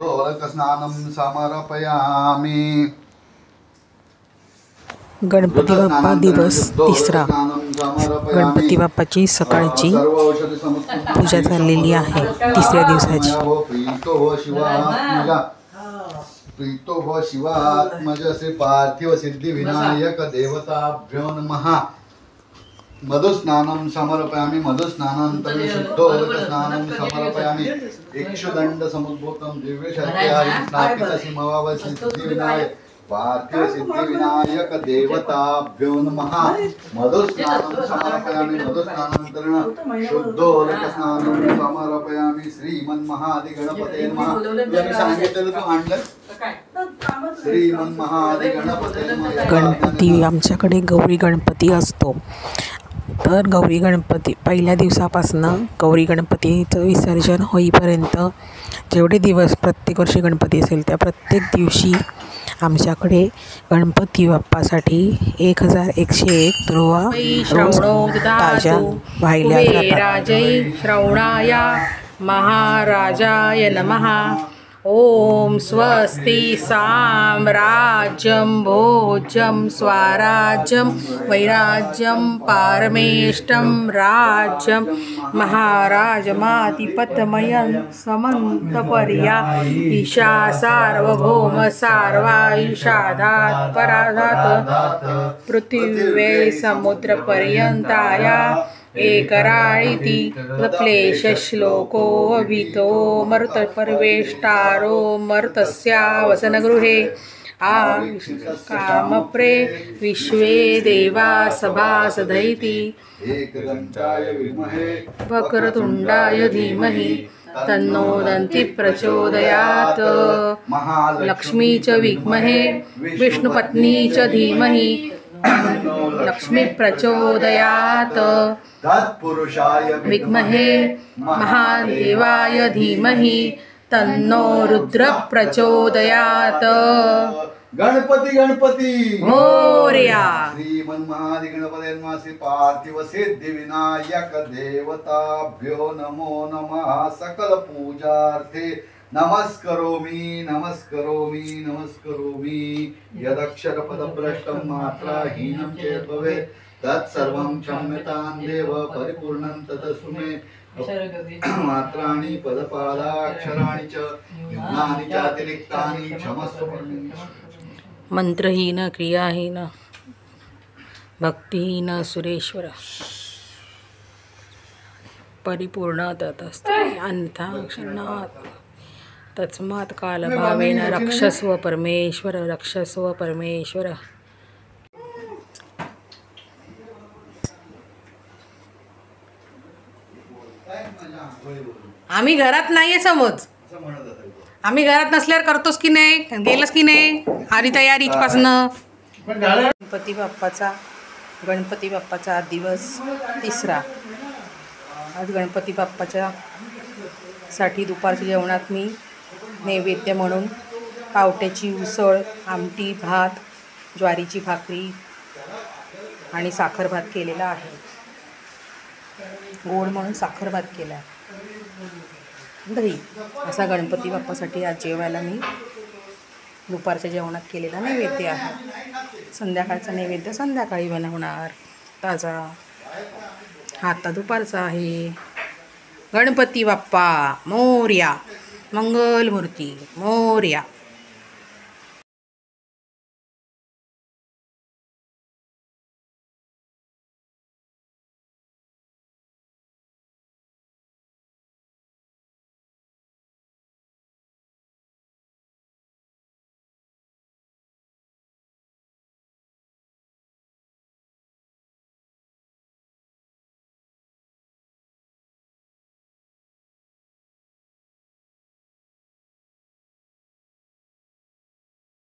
स्नानं समर्पयामि। गणपती बाप्पा दिवस तिसरा। गणपती बाप्पाची सकाळची पूजा चाललेली आहे तिसऱ्या दिवसाची। प्रीतो व शिवात्मज श्री पार्थिव सिद्धि विनायक देवताभ्यो नमः। मधुस्नानं समर्पयामि। मधुस्नानानन्तरं शुद्धोदकस्नानं समर्पयामि। इक्षुदण्ड समुद्भूतं दिव्यशक्त्या स्थापित सिंहवाव सिद्धिविनायक पार्थिव सिद्धिविनायक देवताभ्यो नमः। मधुस्नानं समर्पयामि। मधुस्नानानन्तरं शुद्धोदकस्नानं समर्पयामि। श्रीमन्महाधिगणपते नमः। तुम्ही सांगितलेलं तू आणलं श्रीमन्महाधिगणपते नमः। गणपती आमच्याकडे गौरी गणपती असतो। तर गौरी गणपती पहिल्या दिवसापासून गौरी गणपतीचं विसर्जन होईपर्यंत जेवढे दिवस प्रत्येक वर्षी गणपती असेल त्या प्रत्येक दिवशी आमच्याकडे गणपती बाप्पासाठी 1101 दुर्वा ताज्या वाहिल्या जातात। श्रवणाय महाराजाय नमः। ओम स्वस्ति साम्राज्यं भोज्यं स्वराज्यं वैराज्यं पारमेष्टं राज्यं महाराजमाधिपतमयं समन्तपर्या ईशा सार्वभौम सार्वायुषाधात् पराधात् पृथिवे समुद्रपर्यन्ताया एकराळिति क्लेशश्लोको अभितो मर्तपर्वेष्टारो मर्तस्या वसनगृहे कामप्रे विश्वे देवा सभासदैति वक्रतुण्डाय धीमहि तन्नो दन्ति प्रचोदयात्। लक्ष्मी च विद्महे विष्णुपत्नी च धीमहि लक्ष्मी प्रचोदयात्। तत्पुरुषाय विद्महे महादेवाय धीमहि तन्नो रुद्र प्रचोदयात्। गणपती गणपती मोरया। श्रीमन्महाधिगणपते नमः। श्री पार्थिव सिद्धि विनायक देवताभ्यो नमो नमः। सकल पूजार्थे नमस्करोमि नमस्करोमि नमस्करोमि। यदक्षर पदभ्रष्टं मात्राहीनं चेत् भवेत् तत्सर्वं क्षम्यतां देव परिपूर्णं तदस्तु मे। मात्राणि पदपादाक्षराणि च न्यूनानि चातिरिक्तानि क्षमस्व। मंत्रहीन क्रियाहीन भक्तिहीन सुरेश्वर परिपूर्ण ततस्ते अन्यथा क्षणात् तस्मात् कालभावेन रक्षस्व परमेश्वर रक्षस्व परमेश्वर। आम्ही घरात नाहीये समज। आम्ही घरात नसल्यावर करतोस की नाही गेलस की नाही आरी तयारी इथपासनं। गणपती बाप्पाचा दिवस तिसरा। आज गणपती बाप्पाच्या साठी दुपारच्या जेवणात मी नैवेद्य म्हणून पावट्याची उसळ आमटी भात ज्वारीची भाकरी आणि साखर भात केलेला आहे। गोड म्हणून साखर भात केला आहे दही असा गणपती बाप्पासाठी आज जेवायला मी दुपारच्या जेवणात केलेला नैवेद्य आहे। संध्याकाळचा नैवेद्य संध्याकाळी बनवणार ताजा। हा आता दुपारचा आहे। गणपती बाप्पा मोरया मंगलमूर्ती मोरया।